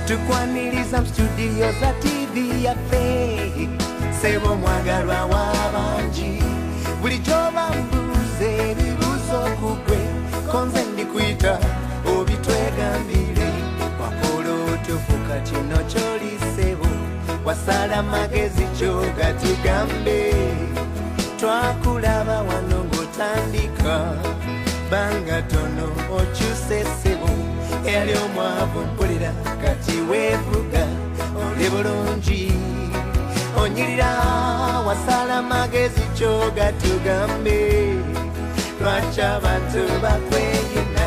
tukwaniriza mu studio za TV yaffe sebo mwagalwa w'abangi bulijjo bambuuza ebibuuzo ku gwe konze ndikuyita obitwegambire wakola otufuka kino ky'oli sebo wasala magezi kyoga tugambe twakulaba wano ng'otandika banga tono okyuse sebo eyali omwavu mpulira kati weevuga oli bulungi onyirira wasala magezi kyoga tugambe lwaki abantu bakweyuna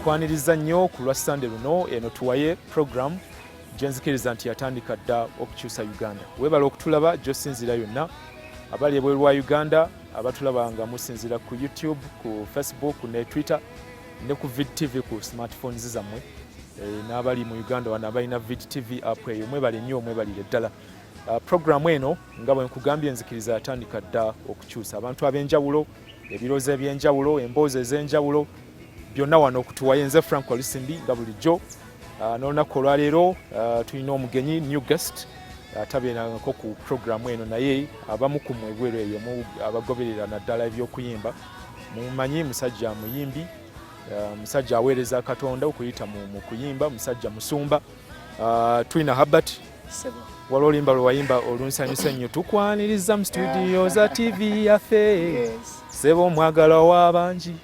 kwaniriza nnyo ku lwa Sunday luno eno Tuwaye program gyenzikiriza nti yatandika dda okukyusa Uganda. Weebala okutulaba gy'osinzira yonna abali ebweru wa Uganda abatulaba nga musinzira ku YouTube, ku Facebook ne Twitter ne ku VidTV ku smartphones zammwe n'abali mu Uganda wano abalina VidTV app eyo mwebale nnyo mwebalire ddala. Programu eno nga bwe nkugambye enzikiriza yatandika dda okukyusa abantu ab'enjawulo, ebirozo eby'enjawulo, emboozi ez'enjawulo byonna wano okutuwaye nze Frank Walisimbi nga bulijjo n'olunaku olwaleero tulina omugenyi new guest atabeerangako ku programu eno naye abamu ku mwebweru eyo abagoberera naddala ebyokuyimba mumanyi musajja muyimbi musajja aweereza Katonda okuyita mu kuyimba musajja musumba Twina Herbert waliwo olimba lwe wayimba olunsanyusa nnyo tukwaniriza mu studio za TV yaffe sebo mwagala w'abangi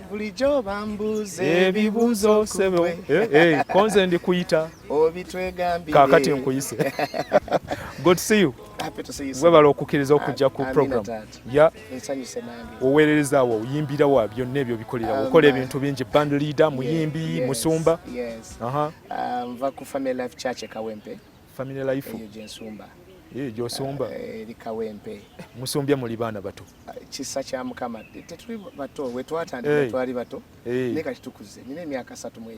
bulijjo bambuuza ebibuuzo sebo konze ndikuyita obitwegambire kaakati nkuyise good to see you happy to see you webala okukkiriza okujja ku program ya nsanyuse nange oweererezaawo oyimbirawwa byonna ebyo bikolera okola ebintu bingi band leader muyimbi musumba nva ku Family Life Church e Kawempe Family Life eyo gyensumba gy'osumba eri Kawempe musumbye muli baana bato kisa kya Mukama tetuli bato we twatandika twali bato ne kati tukuze nina emyaka 32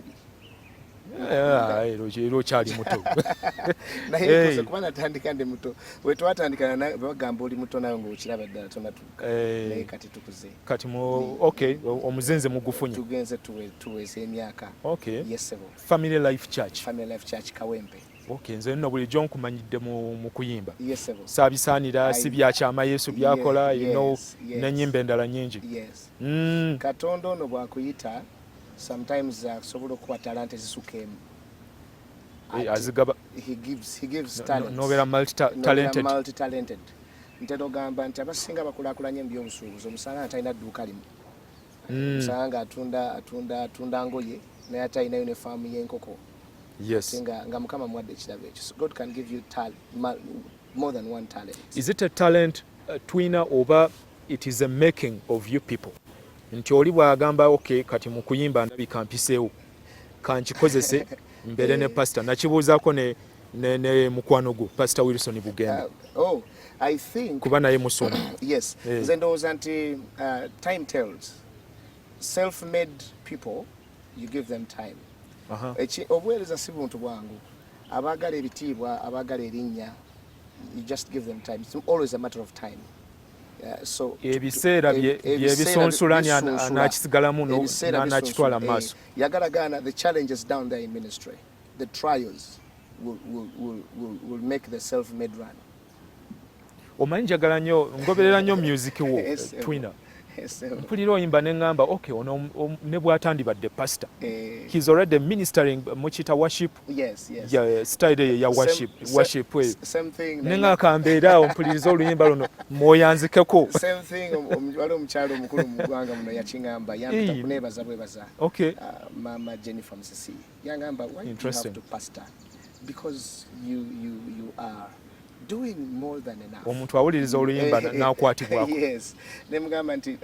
ero kyali muto naye kuba natandika ndi muto we twatandika bagamba oli muto nawe ng'okiraba ddala tonatuuka naye kati tukuze kati okay omuzenze mugufunye tugenze tuweze emyaka yesebo Family Life Church Kawempe okay nze nno bulijjo nkumanyidde mu kuyimba yesebo saabisaanira si byakyama Yesu byakola n'ennyimba endala nnyingi Katonda ono bw'akuyita sometimes asobola okuwa talent ezisuka emu azigaba he gives talent nobeera multi-talented ntera ogamba nti abasinga bakulaakulanye mu by'obusuubuzi omusanga atalina dduuka limu omusanga nga atunda ngoye naye atalinayo ne faamu y'enkoko nga Mukama muwadde ekirabo ekyo. So God can give you more than one talent. Is it a talent Twina oba it is a making of you people? Nti oli bw'agamba okay kati mu kuyimba ndabika mpiseewo kankikozese mbere ne pastor nakibuuzaako ne mukwano gwo Pastor Wilson Bugenda I think kuba naye musoma yes nze ndowooza nti time tells self-made people you give them time obuweereza si buntu bwangu abaagala ebitiibwa abaagala erinnya you just give them time. It's always a matter of time. So ebiseera byebisonsulanya n'akisigalamu n'akitwala maaso. Yagalagana, the challenges down there in ministry, the trials will make the self-made run. Omanyi njagala nnyo ngoberera nnyo music wo Twina. Mpulira oyimba ne ngamba okay ono ne bw'atandibadde pastor. He's already ministering muchita worship. Yes. Yeah, style ya worship way. Same thing. Nenga kambeera ompuliriza oluyimba luno moyanzikeko. Same thing wali omukyalo omukulu mu ggwanga muno yakingamba yampita kuneebaza bwebaza. Okay. Mama Jennifer Musisi. Yangamba why you have to pastor? Because you are doing more than enough. Omuntu awuliriza oluyimba n'akwatibwako. Yes. Nemugamba nti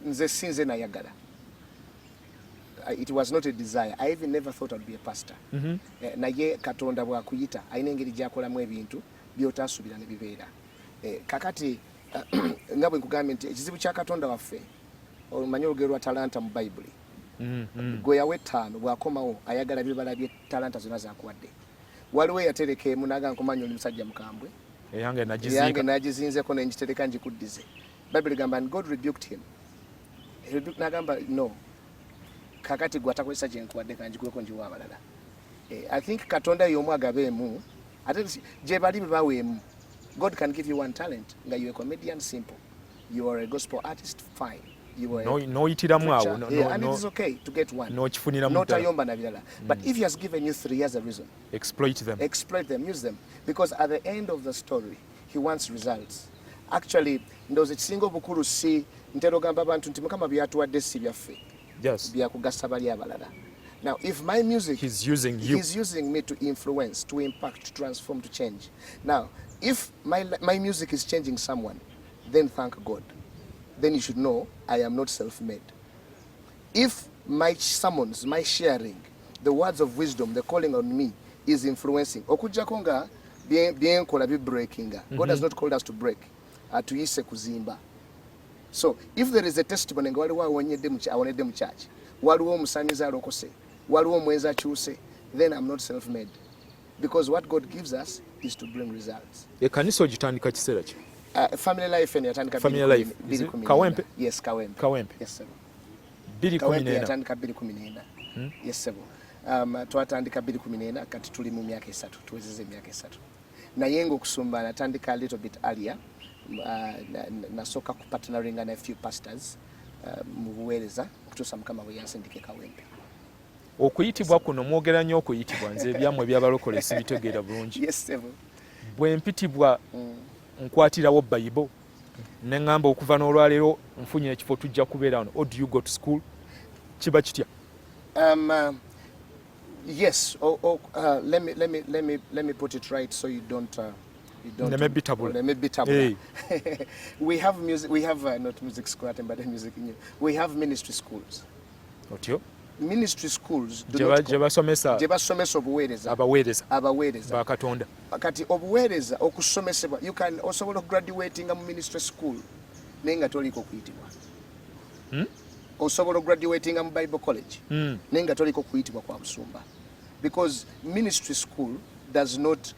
nze sinze nayagala. It was not a desire. I even never thought I'd be a pastor. Naye Katonda bw'akuyita ayina engeri gy'akolamu ebintu by'otaasuubira ne bibeera. Kakati nga bwe nkugambye nti ekizibu kya Katonda waffe omanyi olugero lwa talanta mu Bayibuli. Gwe yawa ettaano bw'akomawo ayagala bibala bye talanta zonna z'akuwadde. Waliwo eyatereka emu n'agamba nkumanyi oli musajja mukambwe eyange nagizinzeko nenjitereka njikuddize. Bible egamba and God rebuked him. He rebuked n'agamba no. Kakati gwe atakozesa kyenkuwadde kanjigweko njiwa abalala. I think Katonda y'omu agabeemu ate gye bali be baweemu. God can give you one talent nga you are a comedian, simple. You are a gospel artist, fine. You are no itiramu awo and it is okay to get one. No kifunira mu not ayomba na bilala. But if he has given you 3 years a reason, exploit them, use them, because at the end of the story he wants results. Actually ndoze kisinga obukulu si ntero gamba abantu nti mukama byatuwadde si byaffe. Yes. Byakugasa bali abalala. Now, if my music, he's using you. He's using me to influence, to impact, to transform, to change. Now, if my music is changing someone, then thank God. Then you should know I am not self-made. If my summons, my sharing, the words of wisdom, the calling on me is influencing, okujja konga bien kola bi breaking. God has not called us to break, to yise kuzimba. So, if there is a testimony nga waliwo awonedde mu church, waliwo omusamiza alokose, waliwo omwenzi akyuse, then I'm not self-made. Because what God gives us is to bring results. Ekanisa ogitandika kiseera ki? Family life and yatandika Family life. Kawempe? Yes, Kawempe. Kawempe. Yes, sir. Kawempe yatandika 2014. Yes, sir. Twatandika 2014 kati tuli mu myaka 3, tuwezeze emyaka 3. Naye ng'okusumba natandika a little bit earlier. Nasoka kupartnering na a few pastors mu buweereza okutuusa mukama bwe yansindika Kawempe. Okuyitibwa kuno mwogera nnyo okuyitibwa nze ebyamwe by'abalokole sibitegeera bulungi. Yes, sir. Bwe mpitibwa nkwatirawo Bible ne ngamba okuva n'olwaleero nfunye ekifo tujja kubeera wano. Or do you go to school? Kiba kitya? Yes. Let me put it right so you don't. Hey. We have music. We have not music school, but music. We have ministry schools. Otyo? Ministry schools do not jebasomesa obuweereza ba Katonda. Kati obuweereza okusomesebwa, you can osobola graduating mu ministry school nenga toliko kuyitibwa. Osobola graduating mu Bible college nenga toliko kuyitibwa kwa busumba, because ministry school does not,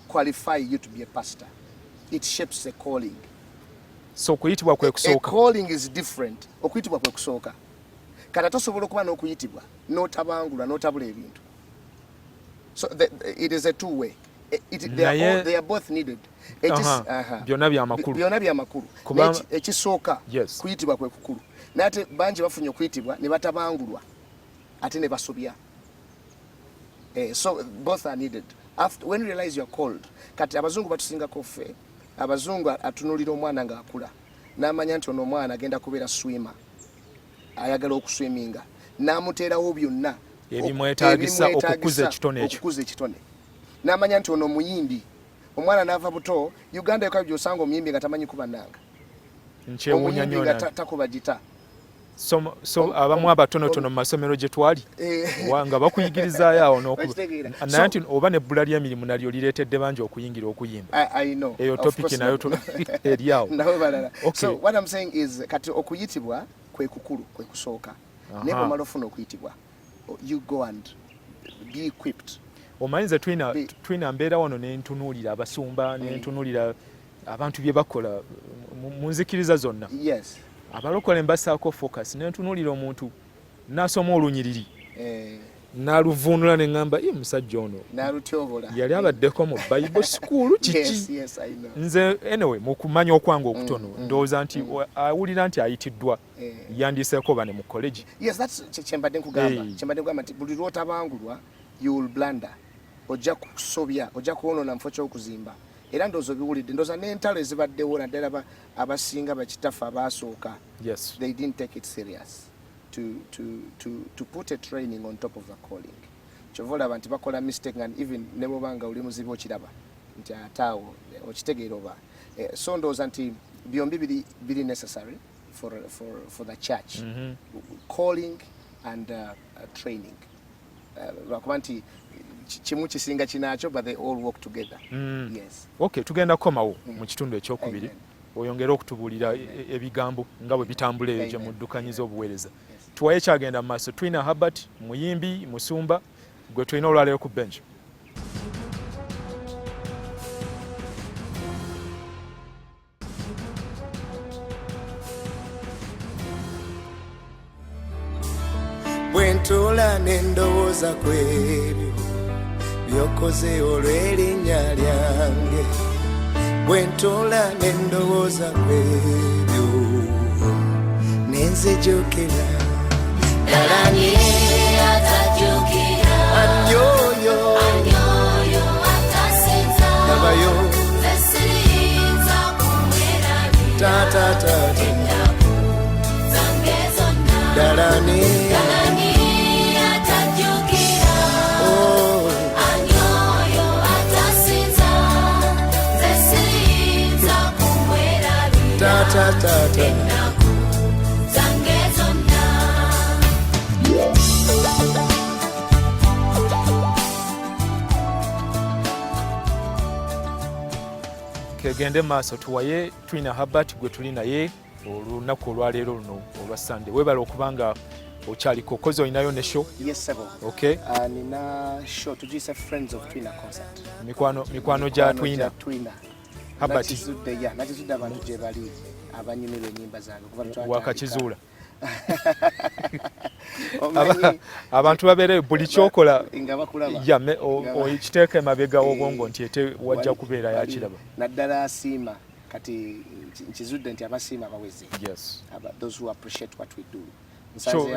qualify you to be a pastor. It shapes the calling. So kuyitibwa kwe kusooka. A calling is different. Okuyitibwa kwe kusooka. Kata tosobola okuba n'okuyitibwa n'otabangula n'otabula ebintu. So it is a two-way. They are both needed. Byonna bya makulu. Ekisooka kuyitibwa kwe kukulu. Nate bangi bafunye okuyitibwa ne batabangulwa ate ne basobya. So both are needed. When you realize you are called, kati abazungu batusingako ffe, abazungu atunulira omwana nga akula n'amanya nti ono omwana agenda kubeera swimmer, ayagala okuswiminga, n'amuteerawo byonna ebimwetaagisa okukuza ekitone, n'amanya nti ono muyimbi, omwana n'ava buto. Uganda yokka gy'osanga omuyimbi nga tamanyi kuba nnanga, omuyimbi nga takuba gita. So abamu abatonotono mu masomero gye twali nga bakuyigirizaayo awo naye nti oba n'ebbula ly'emirimu nalyo lireetedde bangi okuyingira okuyimba. Eyo topic nayo eri awo. So what I'm saying is kati okuyitibwa kwe kukulu, kwe kusooka. Naye bw'omala ofuna okuyitibwa, you go and be equipped. Omanyi nze Twina mbeera wano ne ntunuulira abasumba, ne ntunuulira abantu bye bakola mu nzikiriza zonna. Yes. Abalokole mbasaako focus ne ntunuulira omuntu n'asoma olunyiriri n'aluvuunula ne ngamba musajja ono yali abaddeko mu Bible school kiki. Nze anyway mu kumanya okwange okutono ndowooza nti awulira nti ayitiddwa yandiseeko bane mu college. Yes, that's kyembadde nkugamba nti buli lw'otabangulwa you will blunder, ojja kusobya, ojja kuwonoona mu kifo ky'okuzimba. Era ndowooza obiwulidde, ndowooza n'entalo ezibaddewo naddala abasinga bakitaffe abaasooka, they didn't take it serious to put a training on top of the calling. Kyova olaba nti bakola mistake, and even ne bw'obanga oli muzibe okiraba nti ataawo okitegeera oba. So ndowooza nti byombi biri necessary for the church, calling and training. Lwakuba nti kimu kisinga kinakyo, but they all work together. Yes. Okay, tugenda kukomawo mu kitundu ekyokubiri oyongera okutubuulira ebigambo nga bwe bitambula eyo gye muddukanyiza obuweereza. Tuwaye kyagenda mu maaso. Twina Herbert, muyimbi, musumba, gwe tulina olwaleero ku bench. bwentuula n'endowooza ku ebyo byokoze olw'erinnya lyange bwentuula n'endowooza ku ebyo nenzijukira Dalani atajukira anyoyo atasinza nabayo zesirinza kumwerabira tatatata ennaku zange zonna dalani atajukira anyoyo atasinza zesirinza kumwerabira tatatata ennaku zange zonna. kegende maaso Tuwaye Twina Herbert gwe tuli naye olunaku olwaleero luno olwa Sunday. Webala okubanga okyaliko kozi olinayo ne show. Yes sebo. Okay. Nina show tujise Friends of Twina concert. Mikwano gya Twina. Herbert. Nakizudde abantu gye bali abanyumirwa ennyimba zange wakakizuula. Abantu babeere buli kyokola nga bakulaba okiteeka emabega obwongo nti ete wajja kubeera yakiraba naddala asiima kati nkizudde nti abasiima baweze. Yes. Those who appreciate what we do.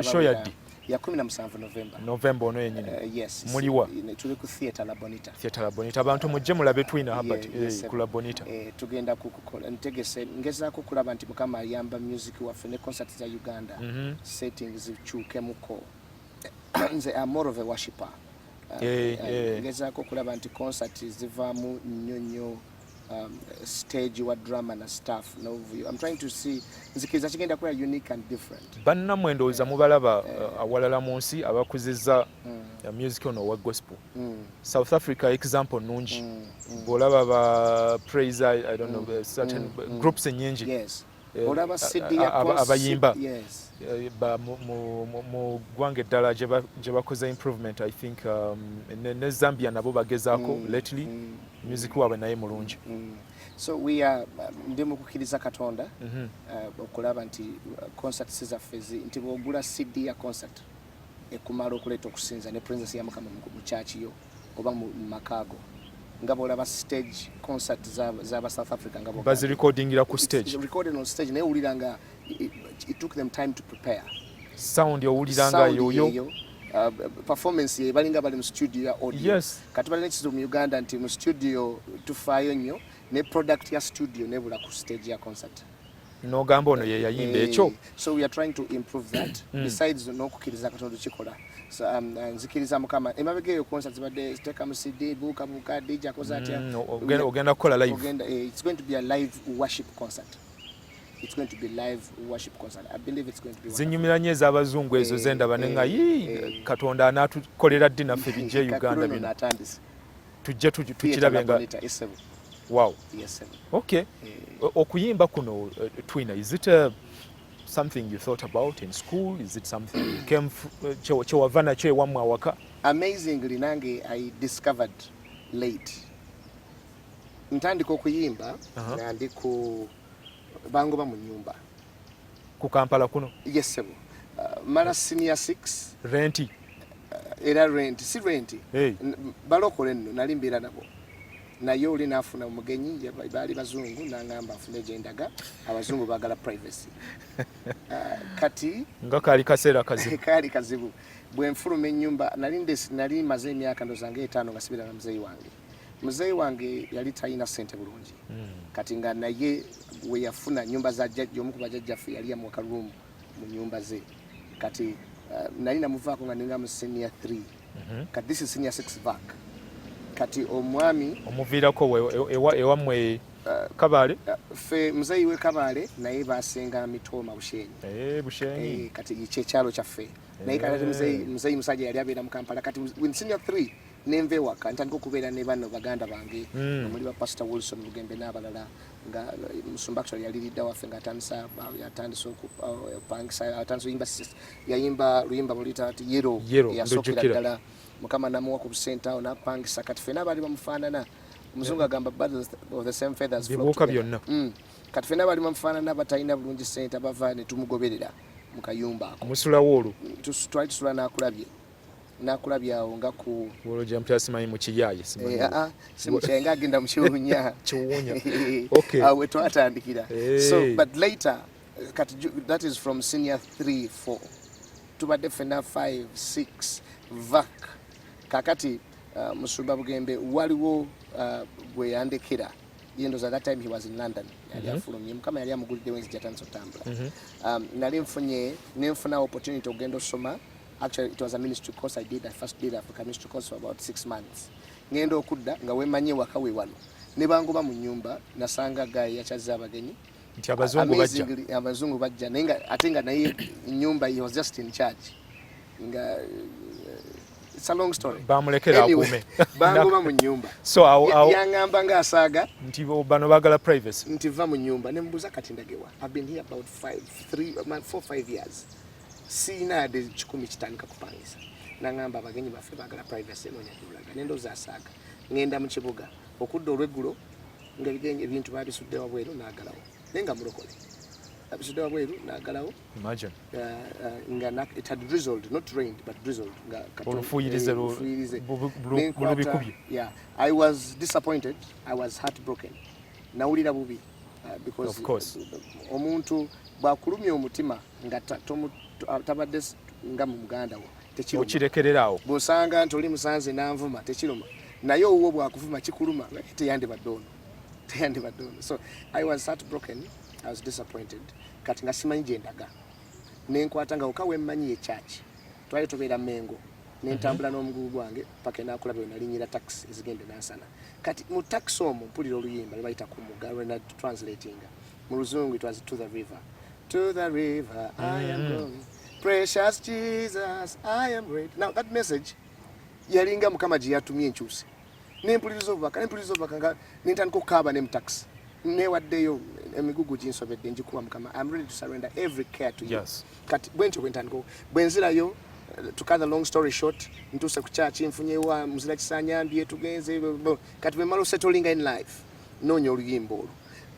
Show yaddi ya 17 November ono yennyini. Yes. Muliwa tuli ku Theatre La Bonita. Theatre La Bonita. Abantu mujje mulabe Twina Herbert ku La Bonita. Tugenda kukukola ntegese ngezaako kulaba nti Mukama ayamba music waffe ne concert za Uganda. Settings zikyukemuko. Nze am more of a worshipper. Ngezaako kulaba nti concert zivaamu nnyo stage wa drama na stuff. I'm trying to see nzikiriza kigenda kuba unique and different. Bannamwe ndowooza mubalaba awalala mu nsi abakuzizza music ono wa gospel. South Africa example nungi. Bw'olaba ba praise I don't know certain groups ennyingi. Yes. Olaba CD abayimba. Yes. Mu ggwanga eddala gye bakoze improvement I think ne Zambia nabo bagezaako lately music waabwe naye mulungi. So we are ndi mu kukkiriza Katonda okulaba nti concerts zaffe nti bw'ogula CD ya concert ekumala okuleeta okusinza ne presence ya Mukama mu church yo oba mu makaago nga bw'olaba stage concert z'aba South Africa nga bazirecordingira ku stage. Recorded on stage naye owulira nga it took them time to prepare. Sound owuliranga yoyo. Performance ye balinga bali mu studio ya audio. Yes. Kati balina ekizibu mu Uganda nti mu studio tufaayo nnyo ne product ya studio nebula ku stage ya concert. N'ogamba ono ye yayimba ekyo. So we are trying to improve that. Besides n'okukkiriza Katonda kikola. Nzikiriza Mukama emabega eyo concert zibadde ziteeka mu CD buuka DJ akoze atya. Ogenda kukola live. It's going to be a live worship concert. It's going to be live worship concert. I believe it's going to be. Zinyumira nnyo ez'abazungu ezo zendaba ne nga Katonda anatukolera ddi naffe bijje Uganda bino. Tujje tukirabe nga. Wow. Yes sir. Okay. Okuyimba kuno Twina, is it something you thought about in school? Is it something you came chewava nakyo ewammwe awaka? Amazingly nange I discovered late. Ntandika okuyimba nga ndi ku bangoba mu nyumba. Ku Kampala kuno? Yes sir. Mara senior 6. Renti? Era rent, si renti. Hey. Balokole nno nali mbeera nabo. Naye oli naafuna omugenyi baali bazungu n'angamba afune gyendaga abazungu baagala privacy. Kati nga kaali kaseera kazibu. Kaali kazibu. Bwe nfuluma ennyumba nali maze emyaka ndowooza nga 5 nga sibira na muzeeyi wange. Muzeeyi wange yali talina ssente bulungi. Kati nga naye we yafuna nnyumba za jjajja omu ku bajjajjaffe yali yamuwa kaluumu mu nnyumba ze. Kati nali namuvaako nga ninga mu senior 3. Kati this is senior 6 back. Kati omwami omuviirako ewammwe Kabale fe muzeeyi we Kabale naye basenga Mitooma Bushenyi. Bushenyi. Kati kyekyalo kyaffe. Naye kati muzeeyi musajja yali abeera mu Kampala. Kati in senior 3 nenve waka ntandika okubeera ne bano baganda bange omuli ba Pastor Wilson Lugembe n'abalala nga Musumba actually yali lidda waffe nga atandisa okupangisa atandisa oyimba yayimba luyimba bulita ati yero yasookera ddala Mukama namuwa ku busente awo n'apangisa kati ffenna baali bamufaanana omuzungu agamba birds of the same feathers flock together. Kati ffenna baali bamufaanana batalina bulungi ssente abava ne tumugoberera mu kayumba ako musulawo olwo twali tusula n'akulabye awo nga ku olwo gyempya simanyi mu kiyaye simukyaya nga agenda mu kiwunya kiwunya okay awo we twatandikira so but later that is from senior 3-4 tubadde ffenna 5-6 vac kakati Musumba Bugembe waliwo gwe yandekera yendoza that time he was in London yali afulumye mukama yali amugulidde wenzi jatanso tambula nali nfuna opportunity ogenda osoma. Actually, it was a ministry course I first did Africa ministry course for about 6 months. Ngendo okudda nga wemanye waka we wano. Ne bangoba mu nyumba nasanga gaye yachaza abagenyi. Nti abazungu bajja. Nenga atenga naye nyumba he was just in charge. Nga it's a long story. Bamulekera akume. Bangoba mu nyumba. So yangamba nga asaga nti bano bagala privacy. Nti va mu nyumba ne mbuza kati ndagewa. I've been here about 4-5 years. Sina de chikumi kitandika kupangisa nangamba abagenyi baffe bagala privacy eno nyajulaga nendo zasaga ngenda mu kibuga okudda olweggulo nga ebintu babisudde wabweru naagalawo nenga mulokole abisudde wabweru naagalawo imagine nga it had drizzled not rained but drizzled nga olufuyirize bulubikubye. Yeah, I was disappointed, I was heartbroken nawulira bubi because of course omuntu bwakulumya omutima nga tabadde nga mu muganda wo tekirekererawo bw'osanga nti oli musanze nanvuma tekiruma naye owuwo bwakuvuma kikuluma teyandibadde ono so I was heartbroken, I was disappointed kati nga simanyi gye ndaga nenkwata nga okawe mmanyi ekyaki twali tubeera Mengo nentambula n'omugugu gwange paka enakulaba we nalinyira taxi ezigende nansana kati mu taxi omwo mpulira oluyimba lwebayita ku mugga lwena translatinga mu luzungu it was to the river I am going. Precious Jesus, I am ready. Now that message, yalinga mukama gye yatumye enkyusi. Nempuliriza obubaka nga nentandika okukaaba ne mu taxi. Newaddeyo emigugu ginsobedde njikuwa mukama. I'm ready to surrender every care to you. Yes. Kati bwentyo bwentandika bwenzirayo to cut the long story short ntuse ku church nfunyewa muzira kisanyambye tugenze kati bwe malo settling in life. Noonya oluyimba olwo.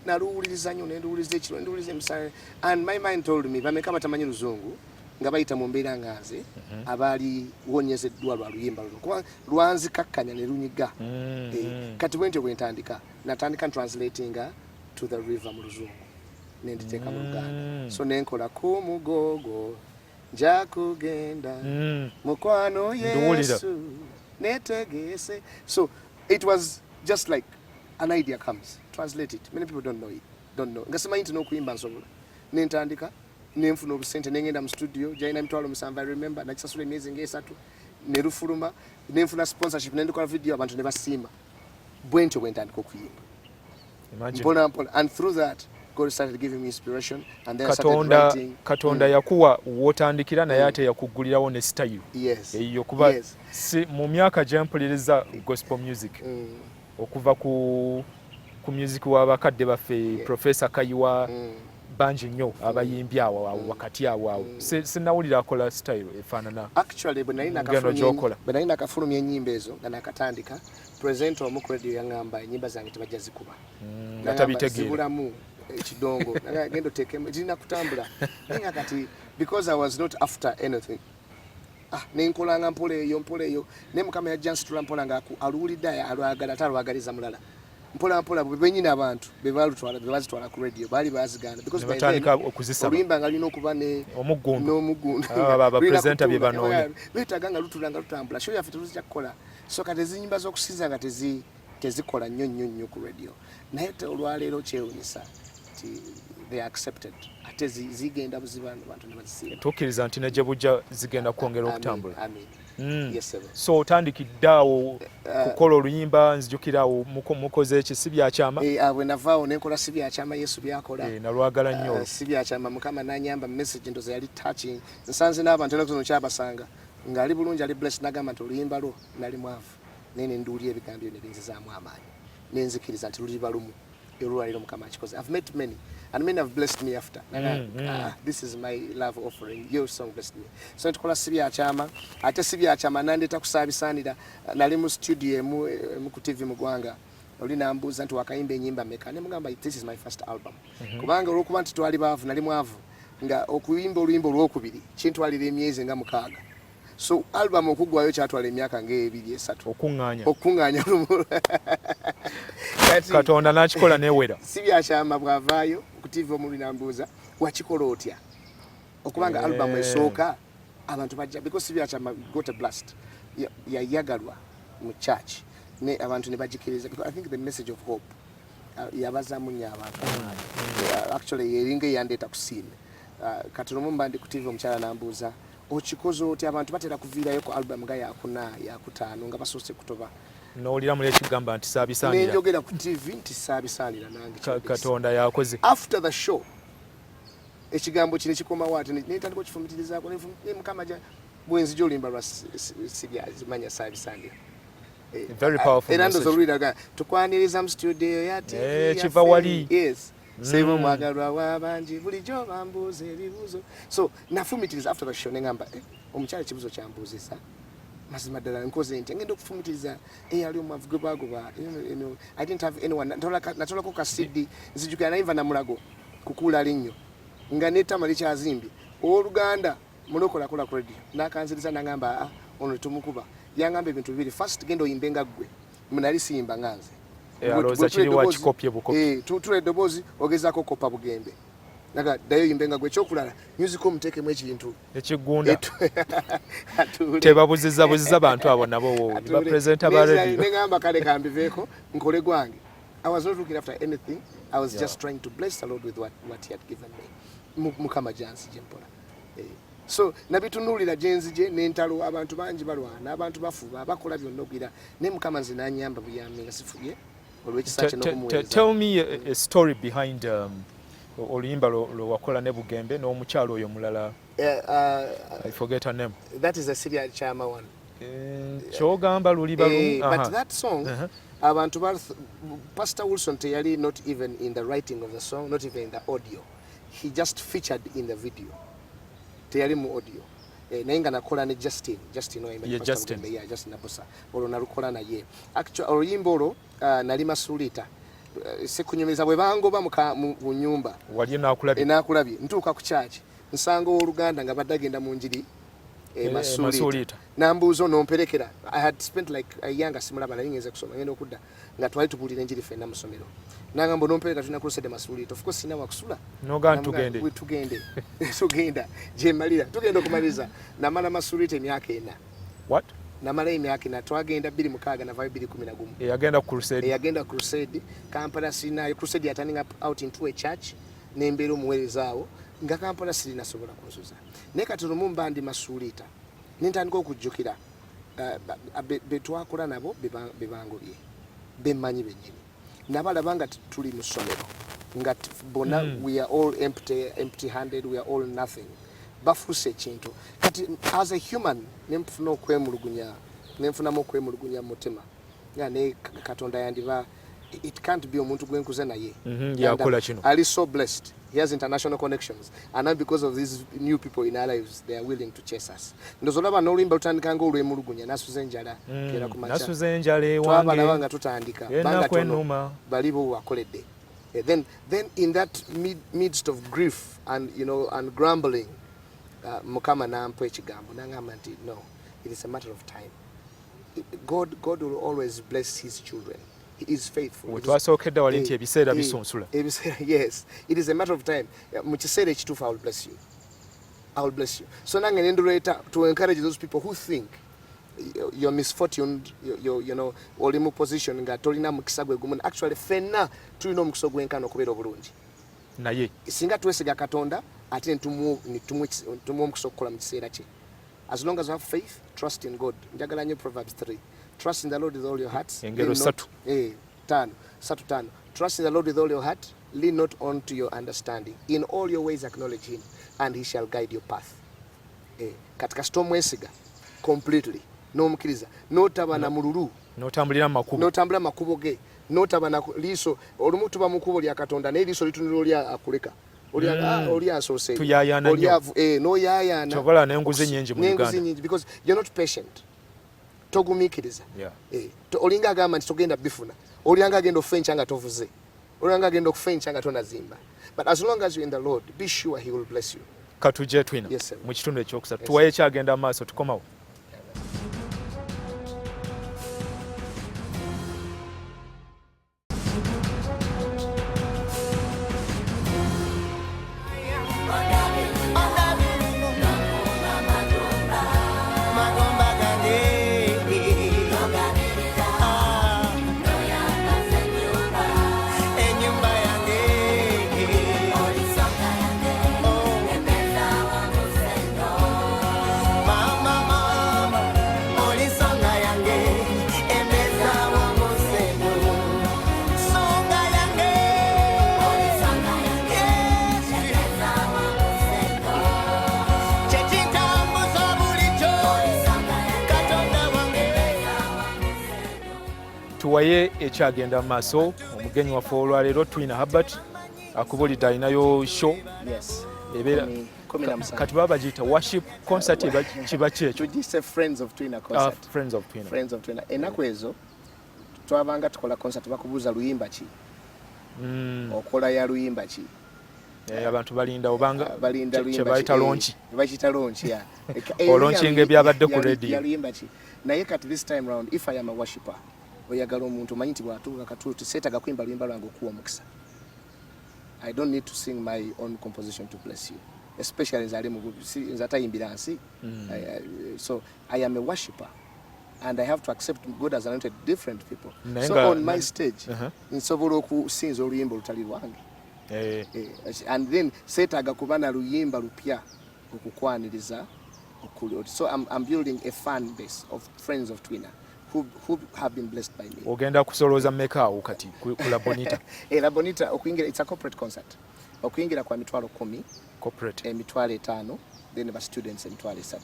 Naluwuliriza nnyo nenduwuliriza ekiro nenduwuliriza emisale and my mind told me bameka batamanyi luzungu nga bayita mu mbeera nganze abaali wonyezeddwa lwa luyimba luno kuba lwanzikakkanya ne lunyiga kati bwentyo bwentandika natandika translatinga to the river mu luzungu nenditeeka mu Luganda so nenkola ku mugogo nja kugenda mukwano Yesu netegeese so it was just like an idea comes. Translate it. Many people don't know. Nga simanyi nti n'okuyimba nsobola. Nentandika, nenfuna obusente nengenda mu studio, jaina mitwalo musanvu I remember, nakisasula emyezi ng'esatu, ne lufuluma, nenfuna sponsorship, nendukola video abantu ne basiima. Bwentyo bwentandika okuyimba. Imagine. Mpola. And through that, God started giving me inspiration and then I started writing. Katonda yakuwa wotandikira naye ate yakuggulirawo ne style. Yes. Eyo kuba mu myaka gye mpuliriza gospel music. Okuva ku music w'abakadde baffe Professor Kayiwa bangi nnyo abayimbi awo wakati awo sinawulira akola style efaanana. Actually bwe nali nakafulumya ennyimba ezo nga nakatandika presenter omu ku radio yaŋŋamba ennyimba zange tebajja zikuba nga tabitegeera zibulamu ekidongo genda oteekemu zirina kutambula naye kati because I was not after anything nenkolanga mpola eyo ne mukama yajja nsitula mpola nga aluwulidde alwagala talwagaliza mulala mpola benyina abantu bebazitwala ku radio baali baziganda because oluyimba nga lulina okuba n'omuggundu abapresenta bye banoonya beetaga nga lutambula show yaffe teluzija kukola so kati ezinyimba z'okusinza nga tezikola nnyo ku radio naye olwaleero kyewunyisa nti they accepted ate zigenda buziba abantu ne bazisiima tukkiriza nti nejje bujja zigenda kwongera okutambula. Yes, sir. So otandikidde awo kukola oluyimba nzijukira awo mukoze eki si byakyama bwe navaawo nenkola si byakyama Yesu byakola nalwagala nnyo si byakyama mukama nanyamba message ndoza yali touching nsanze n'abantu era kyabasanga ng'ali bulungi ali blessed nagamba nti oluyimba lwo nali mwavu nene nduulya ebigambo byo ne binzizaamu amaanyi nenzikiriza nti luliba lumu olwaliro mukama akikoze. I've met many and many have blessed me after. This is my love offering. Your song blessed me. So ntukola sibyakyama ate sibyakyama nandeta kusabisanira nali mu studio mu ku TV mu Gwanga oli nambuuza nti wakayimba ennyimba meka ne mugamba this is my first album kubanga olwokuba nti twali baavu nali mwavu nga okuyimba oluyimba olwokubiri kintwalira emyezi nga 6 so album okugwayo kyatwala emyaka nga 2-3 okuŋŋaanya Katonda n'akikola newera si byakyama bwavaayo ku TV omuli nambuuza wakikola otya okubanga album esooka abantu bajja because si byakyama got a blast yayagalwa mu church ne abantu ne bagikiriza because I think the message of hope yabazamu nnyo abantu actually yeringa yandeeta kusiina katono mumbandi ku TV omukyala nambuuza okikoze otya abantu batera kuviirayo ku album nga yakutaano nga basoose kutoba n'olira muli ekigamba nti saabisaanira nenjogera ku TV nti saabisaanira nange Katonda yakoze after the show ekigambo kino kikomawo ate netandika okifumitirizaako mukama bwenzija oluyimba lwa sibyazimanya saabisaanira very powerful era ndoza olwiraga tukwaniriza mu studio ya TV kiva wali yes sebo mwagalwa wabanji bulijjo bambuuza ebibuuzo so nafumitiriza after the show nengamba omukyala ekibuuzo kyambuuzisa mazima ddala nkoze nti ngenda okufumitiriza eyali omwavu gwe bagoba I didn't have anyone natolako ka CD nzijukira nayinva namulago kukuula linnyo nga netama likyazimbye oluganda mulokolakola ku radio nakanziriza nangamba ono tumukuba yangamba ebintu bibiri first genda oyimbe nga ggwe munali siyimba nganze alowooza kiri wa kikopye bukopi tutula eddoboozi ogezaako kopa bugembe naga dayo yimbe nga ggwe ekyokulala musical muteekemu ekintu ekigunda tebabuziza bantu abo nabo bapresenta ba radio nengamba kale kambiveeko nkole gwange I was not looking after anything I was just trying to bless the Lord with what he had given me mukama jansi jempola so nabitunuulira gyenzije n'entalo abantu bangi balwana abantu bafuba bakola byonna ogira ne mukama nze nanyamba buyambi nga sifubye olw'ekisa kye n'okumuweereza. Tell me a story behind oluyimba lwe wakola ne Bugembe n'omukyalo oyo mulala I forget her name. That is a Syria Chama one. Kyogamba luli balu but that song abantu Pastor Wilson teyali not even in the writing of the song, not even in the audio. He just featured in the video. Teyali mu audio. Nainga nakola ne Justin oyimba Justin Nabosa olwo nalukola naye actually oluyimba olwo nali Masulita sekunyumiza bwe bangoba mu nyumba wali nakulabye ntuuka ku church nsanga oluganda nga badagenda mu njiri Masulita nambuuzo nomperekera I had spent like a younger simulaba nali ngeze kusoma ngenda okudda nga twali tubulira enjiri fenna musomero nangamba nompereka tuna crusade Masulita of course sina wakusula noga tugende tugenda je malira tugenda okumaliza namala Masulita emyaka 4 what namala emyaka 4 twagenda 26 na 2011 yagenda crusade Kampala sina crusade turning out into a church nembero muwerezaawo nga Kampala sirina sobola kunsuza ne katono mumbandi Masulita nintandika okujjukira betwakola nabo bebangobye bemanyi benyini nabalaba nga tuli mu ssomero nga bona we are all empty handed, we are all nothing bafuse ekintu kati as a human nemfuna okwemulugunya mutima nga ne Katonda yandiba it can't be omuntu gwenkuze naye yakola kino ali so blessed. He has international connections, and now because of these new people in our lives, they are willing to chase us. Ndozolaba n'oluyimba lutandika ng'olwemulugunya nasuze enjala kera ku macha nasuze enjala wange twabanga tutandika banga tono balibo wakoledde. Then in that midst of grief and and grumbling, mukama nampa ekigambo nangamba nti no, it is a matter of time. God will always bless his children. He is faithful. Twasokedde wali nti ebiseera bisunsula. Yes, it is a matter of time. Mu kiseera ekituufu I will bless you. I will bless you. So nange nendoleeta to encourage those people who think your misfortune, oli mu position nga tolina mukisa gwe gumu. Actually fenna tulina omukisa gwenkana okubeera obulungi. Naye singa twesiga Katonda ate ntumu omukisa okukola mu kiseera kye. As long as you have faith, trust in God. Njagala nnyo Proverbs 3. Trust in the Lord with all your heart. Engero 3. Trust in the Lord with all your heart. Lean not onto your understanding. In all your ways acknowledge him, and he shall guide your path. Katika storm wesiga completely. No mukiriza. No tabana mululu. No tambulira makubo. No tambula makubo ge. No tabana liso. Olumu tuba mukubo lya Katonda ne liso litunulira lya akuleka. Oli asose. Tuyayana nnyo. No yayana. Chokola n'enguzi nnyingi mu Uganda. Because you're not patient. Togumikiriza. Olinga agamba nti togenda bifuna. Olianga agenda ofencha nga tovuze. olanga agenda okufencha nga tonazimba, but as long as you're in the Lord, be sure he will bless you. Katuje Twina Yes, sir. mu kitundu ekyokusatu Yes, Tuwaye kyagenda amaaso tukomawo. Tuwaye ekyagenda mu maaso. Omugenyi waffe olwaleero Twina Herbert akubulidde alinayo show. Yes. Ebeera kati baba bagiyita worship concert kiba kyekyo. Tugise Friends of Twina concert. Friends of Twina. Friends of Twina. Ennaku ezo twabanga tukola concert bakubuuza luyimba ki. Okola ya luyimba ki. Abantu balinda obanga balinda luyimba kye bayita launch. Bayita launch ya. Olaunchinga ebyabadde ku radio. Ya luyimba ki. Naye kati this time round if I am a worshipper, oyagala omuntu omanyi nti bw'atuuka katuuti seetaga kwimba luyimba lwange okuwa omukisa. I don't need to sing my own composition to bless you, especially nze atayimbira nsi. So I am a worshipper and I have to accept God has anointed different people. So on my stage nsobola okusinza oluyimba olutali lwange. And then seetaga kuba na luyimba lupya okukwaniriza. So I'm building a fan base of Friends of Twina who have been blessed by me. Ogenda kusolooza mmeka awo kati ku La Bonita? La Bonita okuyingira, it's a corporate concert. Okuyingira kwa mitwalo 10, corporate mitwalo 5, then ba students mitwalo 3.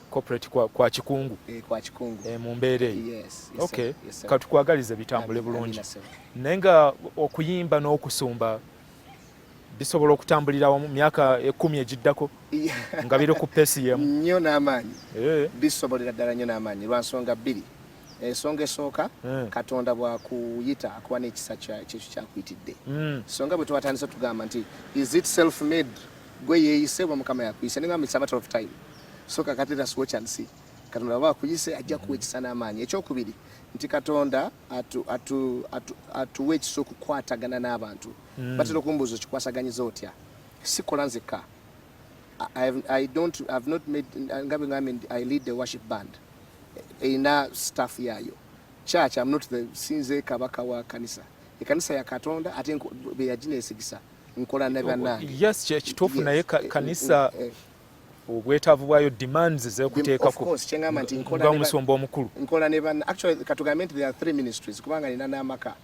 Corporate kwa kikungu. Kwa kikungu. Mu mbeere. Yes. Okay. Katukwagalize bitambule bulungi. Nenga okuyimba n'okusumba bisobola okutambulira mu myaka 10 egiddako nga biri ku pesi yemu. Nnyo n'amaanyi. Bisobolera ddala nnyo n'amaanyi lwansonga 2. Ensonga esooka Katonda bw'akuyita akuwa n'ekisa kyekyo kyakuyitidde. Songa bwe twatandise tugamba nti is it self made, gwe yeeyise bwa Mukama yakuyise, ne ngamba it's a matter of time. So kakati that's watch and see. Katonda bw'akuyise ajja kuwa ekisa n'amaanyi. Ekyokubiri nti Katonda atuwa ekisa okukwatagana n'abantu. Batera okumbuuza okikwasaganyiza otya. Sikola nzekka. I've not made I lead the worship band. Ina staff yayo. Church, I'm not the sinze kabaka wa kanisa. Ekanisa ya Katonda ate be yagine esigisa. Nkola never na. Yes, kituufu naye kanisa obwetaavu bwayo demands zekuteekako. Of course, chengama nti nkola omusumba omukulu. Nkola never actually katugamente there are 3 ministries kubanga nina n'amaka.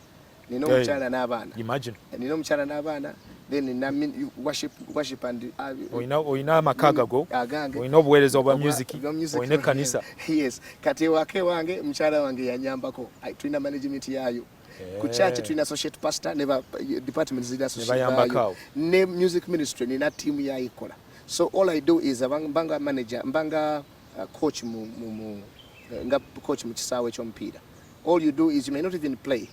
Nino omukyala n'abaana. Imagine. Nino omukyala n'abaana. Then in worship and oyina amakaga go. Oyina obuweereza obwa music. Oyina kanisa. Yes. Kati wake wange mukyala wange yanyambako. Twina management yayo. Ku church twina associate pastor never department zida associate. Ne music ministry nina team ya ikola. So all I do is mbanga manager, mbanga coach nga coach mu kisaawe ky'omupiira. All you do is you may not even play,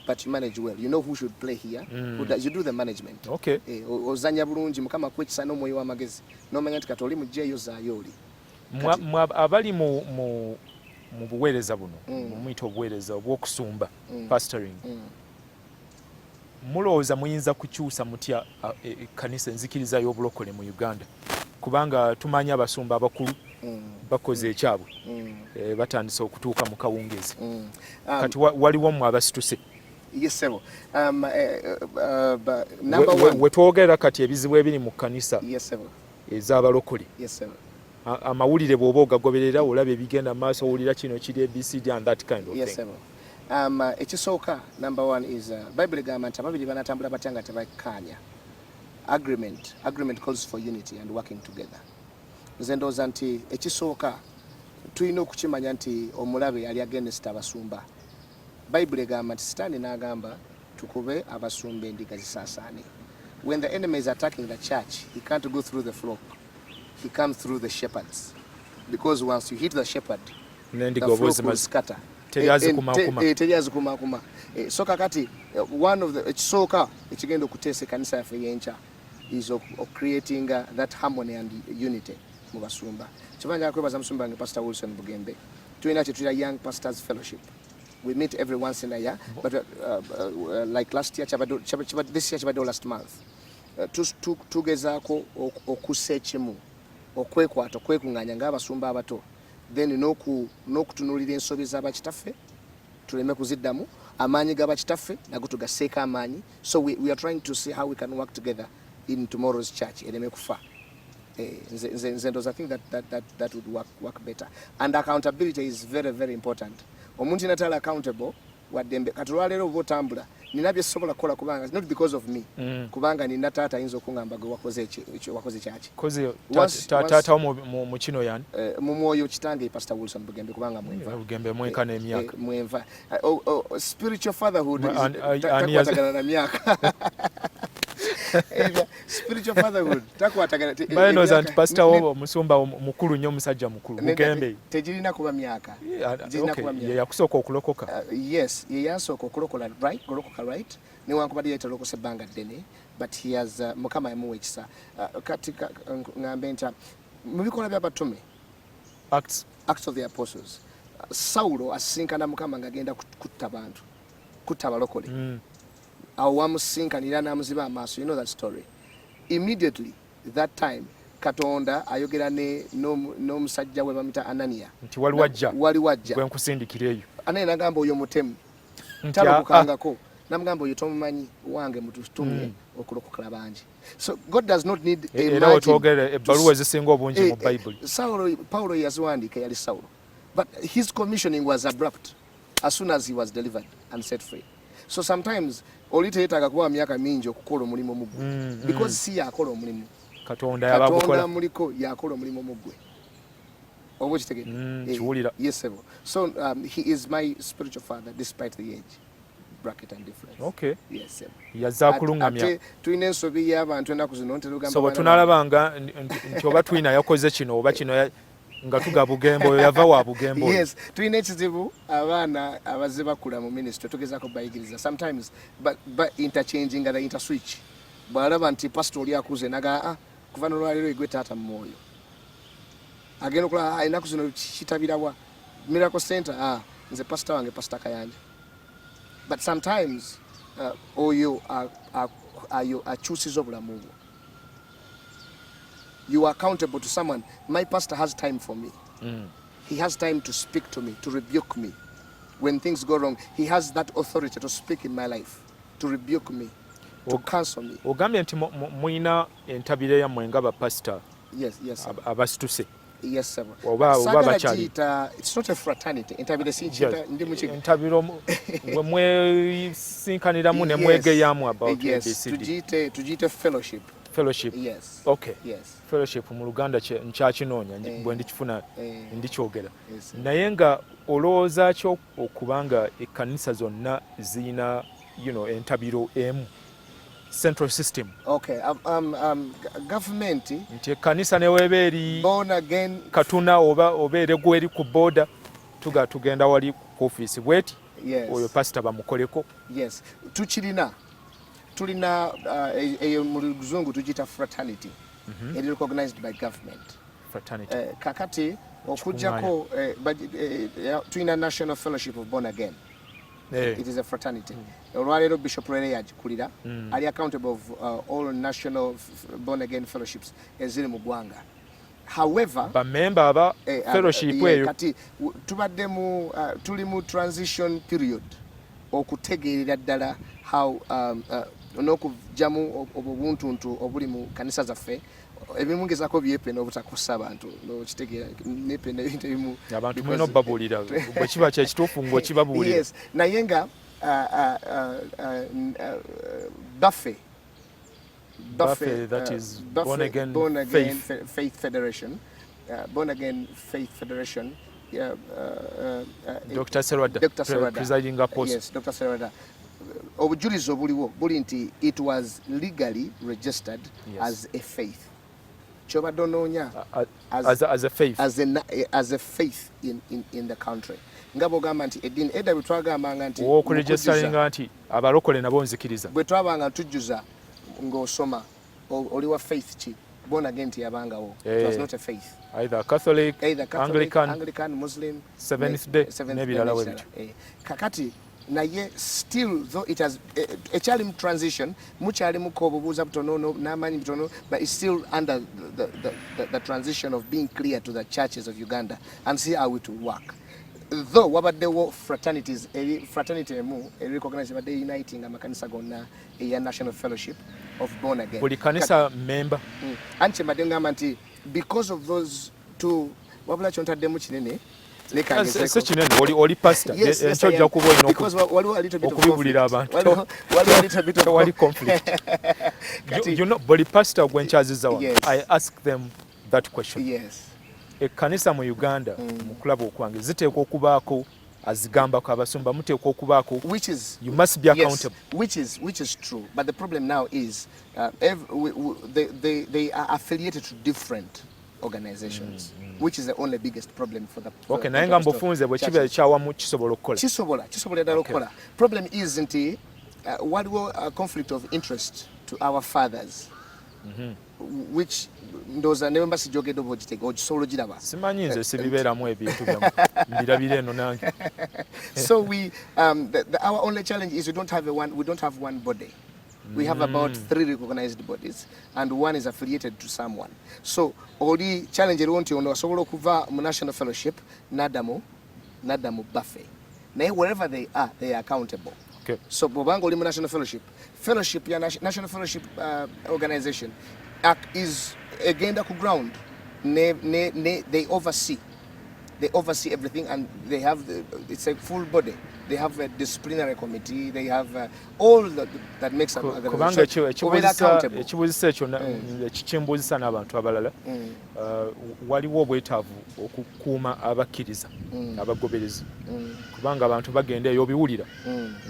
but you manage well. You know who should play here. You do the management. Okay. Ozanya bulungi Mukama kwekisa n'omwoyo w'amagezi. N'omanya nti katoli mujjeyo zaayoli. Abali mu buweereza buno, mumuyita obuweereza obw'okusumba, pastoring. Mulowooza muyinza kukyusa mutya kanisa enzikiriza y'obulokole mu Uganda? Kubanga tumanyi abasumba abakulu bakoze ekyabwe. Batandise okutuuka mu Kawungeezi. Kati waliwo mu abasituse. Yes, sir. Number 1. Wetwogera kati ebizibu ebiri mu kanisa. Yes, sir. Ez'abalokole. Yes, sir. Amawulire bw'oba ogagoberera olaba ebigenda maaso owulira kino kiri ABCD and that kind of thing. Yes, sir. Ekisooka number 1 is Bible egamba nti ababiri banatambula batya nga tebakkaanya. Agreement calls for unity and working together. Nze ndowooza nti ekisooka tulina okukimanya nti omulabe yali against abasumba. Bible egamba nti Sitaani n'agamba tukube abasumba endiga zisaasaane. When the enemy is attacking the church, he can't go through the flock. He comes through the shepherds. Because once you hit the shepherd, N'endiga oba ozimaze. Teri azikumakuma. So kakati one of the ekisooka ekigenda okuteesa ekkanisa yaffe y'enkya is of creating that harmony and unity mu basumba. Kibanja kwebaza musumba wange Pastor Wilson Bugembe. Twina kye tuyita Young Pastors Fellowship. We meet every once in a year, but like last year, this year, last month, tugezaako okussa ekimu okwekwata okwekunganya ng'abasumba abato, then n'okutunuulira ensobi z'abakitaffe tuleme kuziddamu, amaanyi g'abakitaffe nago tugasseeko amaanyi. So we are trying to see how we can work together in tomorrow's church ereme kufa. I think that would work better. And accountability is very, very important. Omuntu natala accountable wadembe katulwalero obotambula nina bye sobola kola kubanga not because of me kubanga nina tata ayinza okungamba gwe wakoze kyaki koze tata mu kino yani mu mwoyo kitange Pastor Wilson Bugembe kubanga mweka n'emyaka mwenva spiritual fatherhood takwatagana na myaka spiritual fatherhood takwatagana bayino zanti pastor wo musumba mukulu nnyo musajja mukulu Bugembe tejirina kuba myaka yakusooka okulokoka yes ye yasooka okulokola right newankubadde yetolokose ebbanga ddene but he has mukama yamuwa ekisa kati ngambe nti mu bikola by'abatume Acts of the Apostles Saulo asinkana mukama ng'agenda kutta bantu kutta abalokole awo wamusinkanira n'amuziba amaaso. You know that story. Immediately that time Katonda ayogera n'omusajja we bamita Anania nti wali wajja gwe nkusindikira eyo. Anania n'agamba oyo mutemu talokukangako namugamba oyo tomumanyi wange mututumye okulokokala bangi. So God does not need a era otwogere ebbaluwa ezisinga obungi mu Bible. Paulo yaziwandiika yali Saulo, but his commissioning was abrupt as soon as he was delivered and set free. So sometimes oliteetaga kuba myaka mingi okukola omulimu mu ggwe because si yakola omulimu Katonda muliko yakola omulimu mu ggwe oba okitegedde. Yes sir. So he is my spiritual father despite the age bracket and difference. Okay. Yes sir. Yazza kulungamya tulina ensobi y'abantu ennaku zino nterugamba so tunalabanga nti oba Twina yakoze kino oba kino nga tuga Bugembo yava wa Bugembo. Yes, tulina ekizibu abaana abazze bakula mu ministry tugezaako bayigiriza sometimes but interchanging nga interswitch bw'alaba nti pastor oli akuze naga kuva n'olwaliro egwe taata mu mwoyo agenda okulaba ennaku zino kitabirawa Miracle Center nze pastor wange Pastor Kayanja, but sometimes oyo akyusiza obulamu bwo. You are accountable to someone. My pastor has time for me. He has time to speak to me, to rebuke me. When things go wrong, he has that authority to speak in my life, to rebuke me, to counsel me. Ogambye nti muina entabire yammwe nga bapastor. Yes sir. Abasituse. Yes sir. Oba bachali. It's not a fraternity. Entabire sinchita ndi mukigo. Entabiro mwe sinkaniramu ne mwegeyamu about ABCD. Tujite fellowship. Fellowship. Yes. Okay. Yes. Fellowship mu Luganda nkyakinoonya bwe ndikifuna ndikyogera naye nga olowooza kyo okubanga ekkanisa zonna zirina entabiro emu central system. Okay. Government nti ekkanisa neweeba eri born again katuna oba eregwa eri ku border tugenda wali ku office bweti oyo pastor bamukoleko. Yes. Tulina mu Luzungu tugita fraternity recognized by government. Fraternity. Kakati okujjako Twina National Fellowship of Born Again. It is a fraternity. Olwaleero Bishop Rene yagikulira ali accountable of all national born again fellowships eziri mu ggwanga. However, bamemba aba fellowship eyo kati tuli mu transition period okutegeerera ddala how n'okugyamu obuntuntu obuli mu kanisa zaffe ebimu ngezaako byepe n'obutakosa abantu n'okitegeera nepe n'ebintu ebimu abantu mwena obbabuulira bwe kiba kyekituufu ng'okibabuulira. Yes, naye nga Buffet, that is Born Again Faith Federation, Born Again Faith Federation. Dr. Serwada, presiding apostle. Yes, Dr. Serwada. Obujulizi obuliwo buli nti it was legally registered as a faith. kyobadde onoonya as a faith. as a faith in the country. Nga bw'ogamba nti eddiini edda bwe twagambanga nti okuregistaringa nti abalokole nabo nzikiriza. bwe twabanga tujjuza ng'osoma oli wa faith ki born again yabangawo. It was not a faith. Either Catholic, Anglican, Muslim, Seventh Day n'ebirala bwe bityo. Kakati naye still though it has ekyali mu transition mukyalimuko obubuuza butono n'amaanyi butono, but it's still under the transition of being clear to the churches of Uganda and see how it will work. Though wabaddewo fraternity emu recognized badde uniting amakanisa gonna eya National Fellowship of Born Again. Buli kanisa member. Anche badde ngamba nti because of those two wabula kyontaddemu kinene se kinene oli pastor enkyojja kuba olina okubibulira abantu wali conflict. You know, buli pastor gwenkyaziza wano, I ask them that question. Yes. Ekkanisa mu Uganda mu kulaba okwange ziteekwa okubaako azigambako abasumba, muteekwa okubaako, you must be accountable. Yes, which is true, but the problem now is they are affiliated to different organizations, which is the only biggest problem for the okay naye nga mbufunze bwe kiba ekyawamu kisobola okukola kisobola ddala okukola. Problem is nti waliwo a conflict of interest to our fathers, which ndoza newe mbasi jogedde oba ogitega ogisobola ogiraba simanyi nze sibibeeramu ebintu byamu mbirabira eno nange. So we our only challenge is we don't have one body. We have about 3 recognized bodies and one is affiliated to someone. So oli challenge eriwo nti ono asobola okuva mu National Fellowship n'addamu buffet. Naye wherever they are accountable. Okay. So bw'obanga oli mu National Fellowship ya National Fellowship organization is egenda ku ground they oversee everything and they have it's a full body. They have a disciplinary committee, they have all that makes up the kubanga ekibuuzisa ekyo ekikimbuuzisa n'abantu abalala waliwo obwetaavu okukuuma abakkiriza abagoberezi kubanga abantu bagenda eyo obiwulira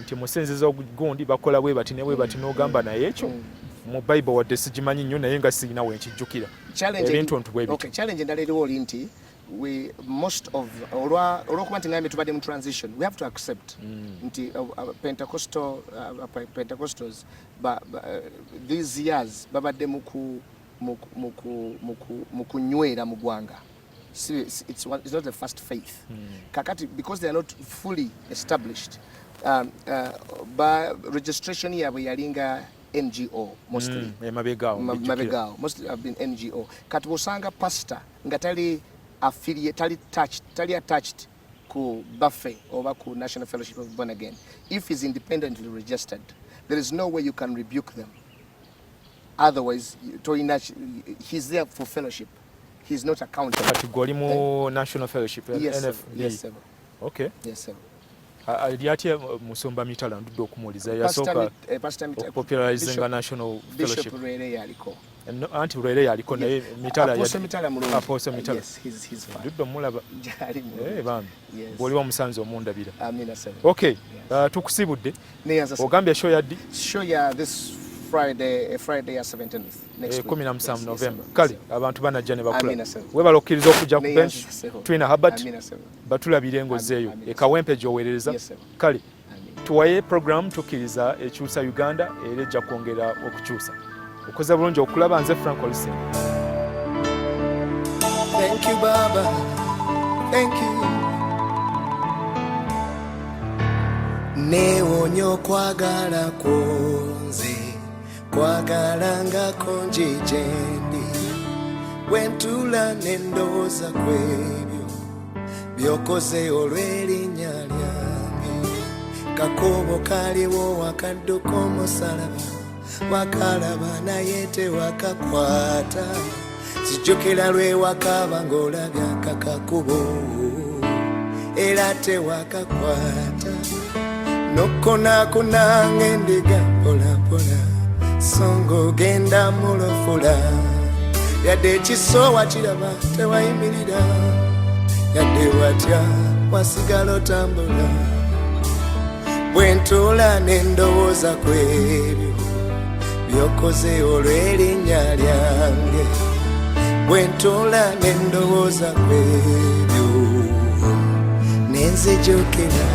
nti musinziza ogundi bakola bwe bati ne bwe bati n'ogamba naye ekyo mu Bible wadde sigimanyi nnyo naye nga sirina wenkijjukira ebintuntu bwe bityo. Challenge endala eriwo oli nti we most of olwokuba nti ngambe tubadde mu transition, we have to accept nti Pentecostals these years babadde mu kunywera mu ggwanga. It's not the first faith. Kakati because they are not fully established registration yaabwe yalinga NGO mostly. Mabegao mostly have been NGO. Kati osanga pastor nga tali affiliate tali attached ku buffet or ku National Fellowship of Born Again. If he's independently registered, there is no way you can rebuke them. Otherwise, he's there for fellowship. He's not accountable. Kati goli mu National Fellowship NFB. Yes, sir. Okay. Yes, sir. Lyati musomba mitala ndudde okumuliza yasooka popularizing National Fellowship. Bishop Rere yaliko. Anti Rere yaliko naye mitala Apostle Mitala. Yes, he's fine. Ndudde omulaba. Bambi. Yes. Bw'oliwa musanze omundabira. Amina sir. Okay. Tukusibudde. Ogambye show yaddi? Show ya this Friday 17th next week. 17 November. Kale abantu banajja ne bakula. Amina sir. Webala okkiriza okujja ku bench. Twina Herbert. Amina sir. Batulabire engozeeyo ekawempe gyoweereza. Yes, sir. Kale Tuwaye program tukkiriza ekyusa Uganda era ejja kwongera okukyusa. Okoze bulungi okulaba. Nze Frank Olsen. Thank you Baba, thank you. Neewonyo kwagala kwonze kwagala nga konjijendi wentula n'endowooza kwebyo byokoze olw'erinnya lyange. Kakobo kaliwo wakadduka omusalaba wakalaba naye tewakakwata kijjukira lwewakaba ng'olabye akakakubo era tewakakwata nokonakona ng'endiga mpolampola songa ogenda mulofula yadde ekisoowa kiraba tewayimirira yadde watya wasigala otambula bwe ntuula n'endowooza kwebyo byokoze olw'erinnya lyange bwentola nendowooza kwebyo nenzijukira